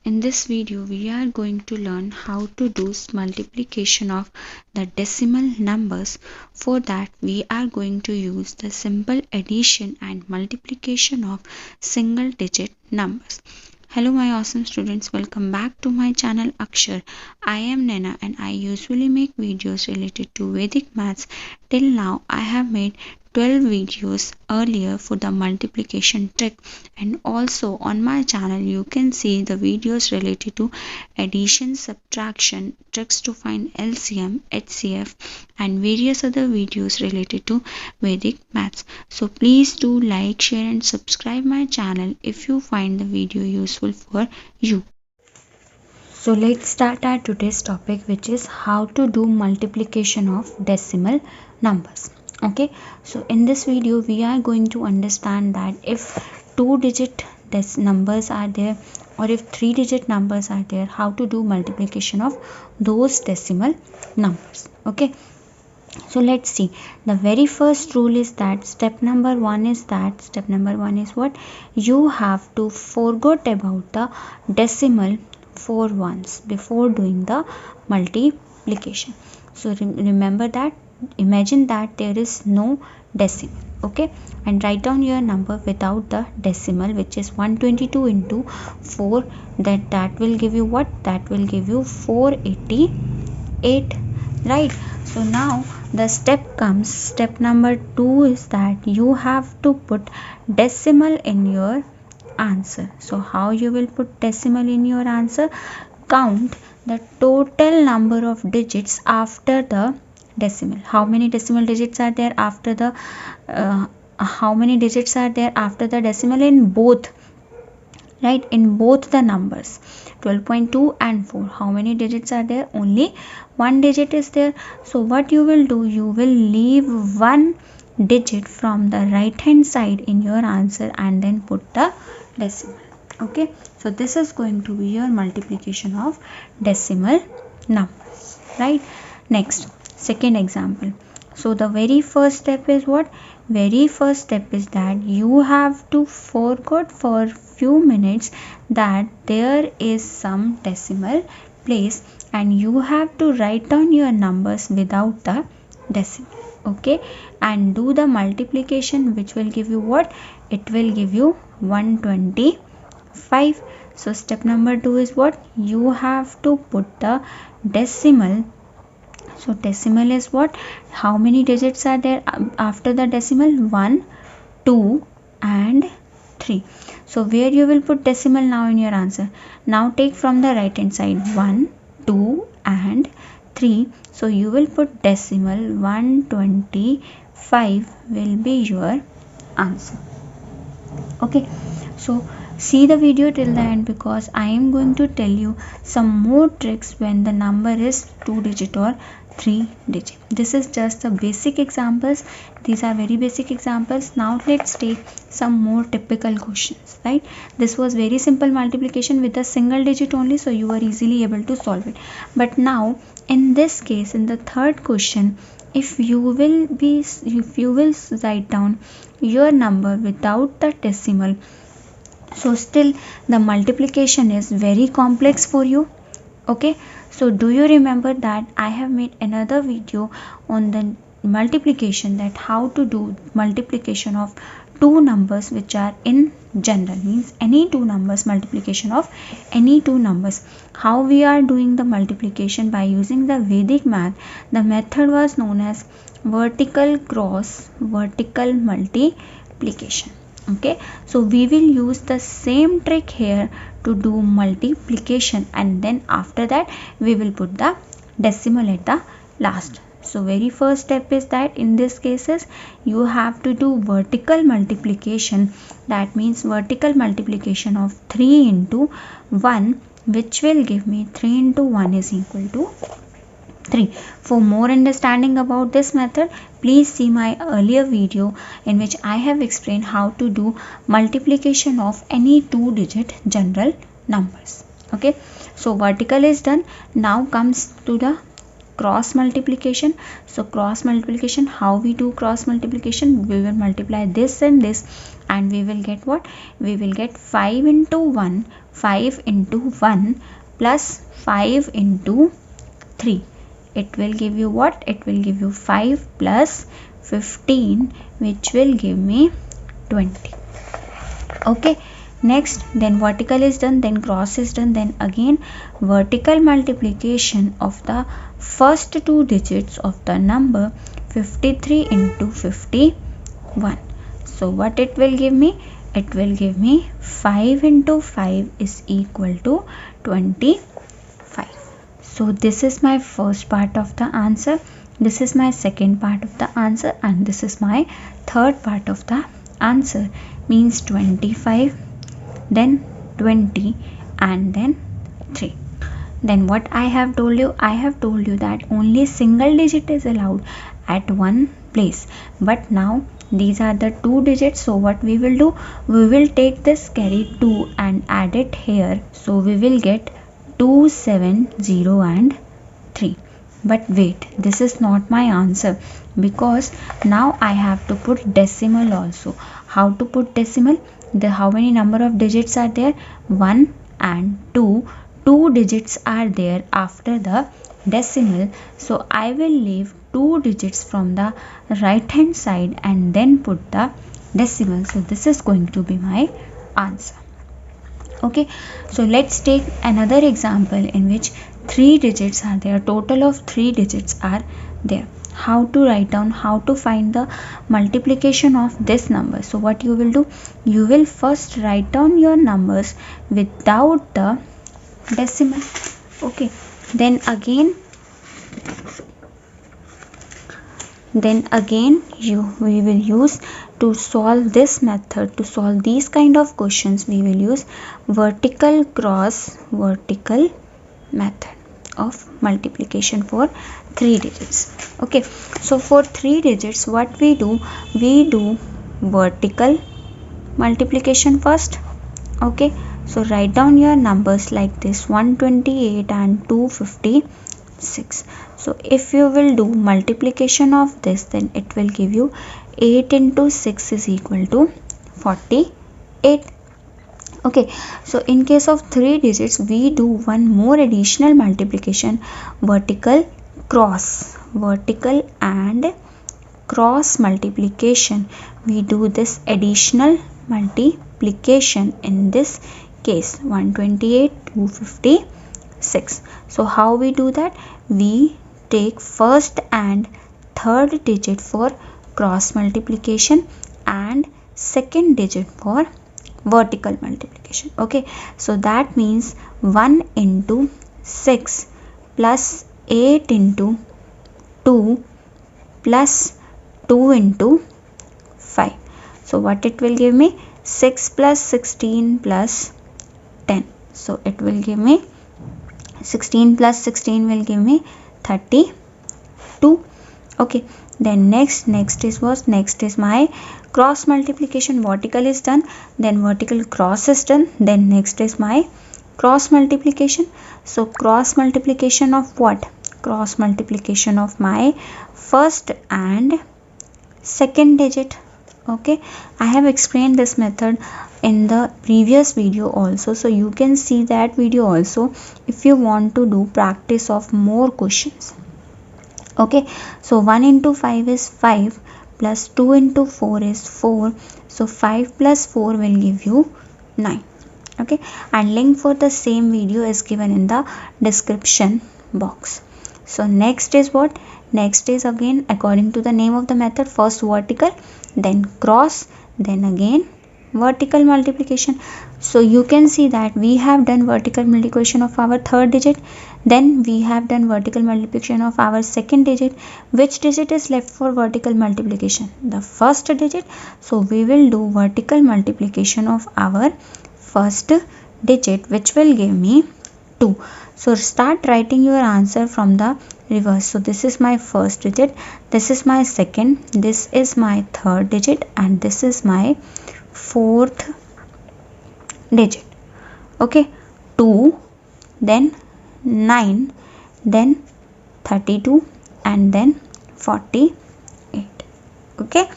In this video, we are going to learn how to do multiplication of the decimal numbers. For that, we are going to use the simple addition and multiplication of single digit numbers. Hello my awesome students, welcome back to my channel Akshar. I am Nana and I usually make videos related to Vedic Maths. Till now I have made 12 videos earlier for the multiplication trick, and also on my channel you can see the videos related to addition, subtraction, tricks to find LCM, HCF and various other videos related to Vedic Maths. So please do like, share and subscribe my channel if you find the video useful for you. So let's start our today's topic, which is how to do multiplication of decimal numbers. Okay, so in this video we are going to understand that if 2-digit numbers are there or if 3-digit numbers are there, how to do multiplication of those decimal numbers. Okay, so let's see. The very first rule is that step number one is what? You have to forget about the decimal 4 ones before doing the multiplication. So remember that, imagine that there is no decimal, okay, and write down your number without the decimal, which is 122 into 4. That will give you what? That will give you 488, right? So now the step comes, step number 2 is that you have to put decimal in your answer. So how you will put decimal in your answer? Count the total number of digits after the decimal. How many decimal digits are there after the decimal in both, right, in both the numbers 12.2 and 4? How many digits are there? Only one digit is there. So what you will do, you will leave one digit from the right hand side in your answer and then put the decimal. Okay, so this is going to be your multiplication of decimal numbers, right? Next, second example. So the very first step is what? Very first step is that you have to forget for few minutes that there is some decimal place and you have to write down your numbers without the decimal, okay, and do the multiplication, which will give you what? It will give you 125. So step number 2 is what? You have to put the decimal. So decimal is what? How many digits are there after the decimal? 1, 2 and 3. So where you will put decimal now in your answer? Now take from the right hand side 1, 2 and 3. So you will put decimal 125 will be your answer. Okay, so see the video till the end, because I am going to tell you some more tricks when the number is 2-digit or 3-digit. This is just the basic examples. These are very basic examples. Now let's take some more typical questions, right? This was very simple multiplication with a single digit only, so you are easily able to solve it. But now in this case, in the third question, if you will write down your number without the decimal, so still the multiplication is very complex for you. Okay, so do you remember that I have made another video on the multiplication, that how to do multiplication of two numbers which are in general, means any two numbers, multiplication of any two numbers. How we are doing the multiplication by using the Vedic math. The method was known as vertical cross vertical multiplication. Okay, so we will use the same trick here to do multiplication, and then after that we will put the decimal at the last. So very first step is that in this cases you have to do vertical multiplication. That means vertical multiplication of 3 into 1, which will give me 3 into 1 is equal to 3. For more understanding about this method, please see my earlier video in which I have explained how to do multiplication of any 2-digit general numbers. Okay, so vertical is done. Now comes to the cross multiplication. So cross multiplication, how we do cross multiplication? We will multiply this and this and we will get what? We will get 5 into 1 5 into 1 plus 5 into 3. It will give you what? It will give you 5 plus 15, which will give me 20. Okay, next, then vertical is done, then cross is done, then again vertical multiplication of the first two digits of the number 53 into 51. So what it will give me? It will give me 5 into 5 is equal to 25. So this is my first part of the answer, this is my second part of the answer, and this is my third part of the answer. Means 25, then 20, and then 3. Then what I have told you? I have told you that only single digit is allowed at one place. But now these are the two digits. So what we will do? We will take this carry 2 and add it here. So we will get 2, 7, 0 and 3. But wait, this is not my answer, because now I have to put decimal also. How to put decimal? How many number of digits are there? 1 and 2. 2 digits are there after the decimal. So I will leave 2 digits from the right hand side and then put the decimal. So this is going to be my answer. Okay, so let's take another example in which 3 digits are there. Total of 3 digits are there. How to write down, how to find the multiplication of this number? So what you will do? You will first write down your numbers without the decimal. Okay, then again we will use, to solve this method, to solve these kind of questions, we will use vertical cross vertical method of multiplication for 3 digits. Okay, so for 3 digits what we do? We do vertical multiplication first. Okay, so write down your numbers like this: 128 and 256. So if you will do multiplication of this, then it will give you 8 into 6 is equal to 48. Okay, so in case of 3 digits, we do one more additional multiplication, vertical and cross multiplication. We do this additional multiplication in this case, 128, 256. So how we do that? We take first and third digit for cross multiplication and second digit for vertical multiplication. Okay, so that means 1 into 6 plus 8 into 2 plus 2 into 5. So what it will give me? 6 plus 16 plus 10. So it will give me 16 plus 16 will give me 32. Okay, then next is what? Next is my cross multiplication. Vertical is done, then vertical cross is done, then next is my cross multiplication. So cross multiplication of what? Cross multiplication of my first and second digit. Okay, I have explained this method in the previous video also, so you can see that video also if you want to do practice of more questions. Okay, so 1 into 5 is 5 plus 2 into 4 is 4. So 5 plus 4 will give you 9. Okay, and link for the same video is given in the description box. So next is what? Next is again according to the name of the method, first vertical, then cross, then again vertical multiplication. So you can see that we have done vertical multiplication of our third digit, then we have done vertical multiplication of our second digit. Which digit is left for vertical multiplication? The first digit. So we will do vertical multiplication of our first digit, which will give me 2. So start writing your answer from the reverse. So this is my first digit, this is my second, this is my third digit, and this is my fourth digit. Okay, 2, then 9, then 32, and then 48. Okay,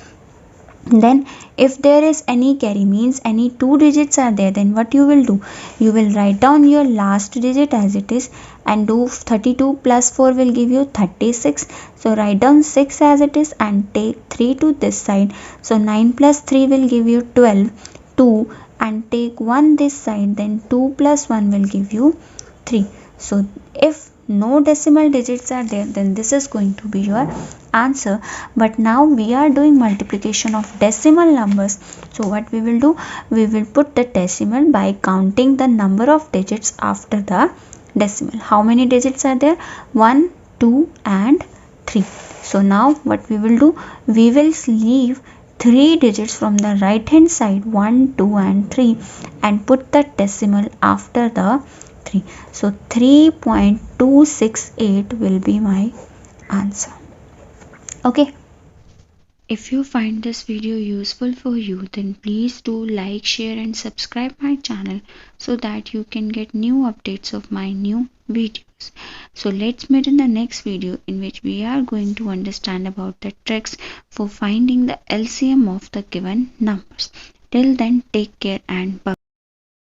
Then if there is any carry, means any two digits are there, then what you will do, you will write down your last digit as it is and do 32 plus 4 will give you 36. So write down 6 as it is and take 3 to this side. So 9 plus 3 will give you 12, 2, and take 1 this side, then 2 plus 1 will give you 3. So if no decimal digits are there, then this is going to be your answer. But now we are doing multiplication of decimal numbers. So what we will do, we will put the decimal by counting the number of digits after the decimal. How many digits are there? 1, 2 and 3. So now what we will do, we will leave 3 digits from the right hand side, 1, 2 and 3, and put the decimal after the 3. So 3.268 will be my answer. Okay. If you find this video useful for you, then please do like, share and subscribe my channel so that you can get new updates of my new videos. So let's meet in the next video, in which we are going to understand about the tricks for finding the LCM of the given numbers. Till then, take care and bye.